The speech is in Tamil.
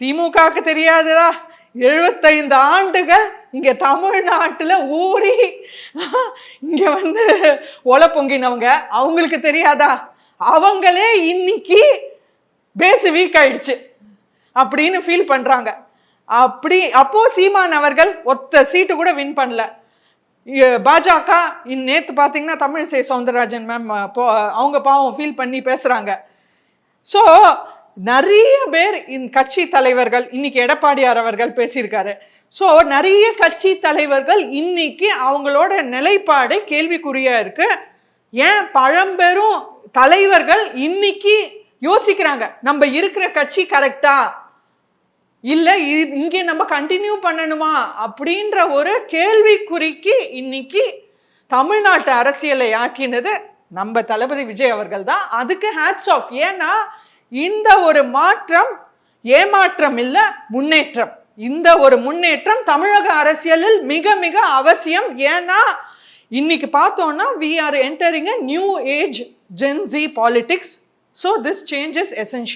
திமுகவுக்கு தெரியாததா? 75 ஆண்டுகள் இங்க தமிழ்நாட்டுல ஊறி இங்க ஒலை பொங்கினவங்க, அவங்களுக்கு தெரியாதா? அவங்களே இன்னைக்கு பேஸ் வீக் ஆயிடுச்சு அப்படின்னு ஃபீல் பண்றாங்க. அப்போ சீமான் அவர்கள் ஒத்த சீட்டு கூட வின் பண்ணல. பாஜக நேத்து பாத்தீங்கன்னா தமிழிசை சவுந்தரராஜன் மேம் அவங்க பாவம் ஃபீல் பண்ணி பேசுறாங்க. ஸோ நிறைய பேர் கட்சி தலைவர்கள், இன்னைக்கு எடப்பாடியார் அவர்கள் பேசியிருக்காரு. ஸோ நிறைய கட்சி தலைவர்கள் இன்னைக்கு அவங்களோட நிலைப்பாடு கேள்விக்குறியா இருக்கு. ஏன் பழம்பெரும் தலைவர்கள் இன்னைக்கு யோசிக்கிறாங்க, நம்ம இருக்கிற கட்சி கரெக்டா இல்ல இங்கே நம்ம கண்டினியூ பண்ணணுமா அப்படின்ற ஒரு கேள்விக்குறிக்கு இன்னைக்கு தமிழ்நாட்டு அரசியலை ஆக்கினது நம்ம தளபதி விஜய் அவர்கள் தான். அதுக்கு ஹேட்ஸ் ஆஃப். ஏன்னா இந்த ஒரு மாற்றம் ஏமாற்றம் இல்ல, முன்னேற்றம். இந்த ஒரு முன்னேற்றம் தமிழக அரசியலில் மிக மிக அவசியம். ஏன்னா இன்னைக்கு பார்த்தோம்னா we are entering a new age Gen Z politics. So this change is essential.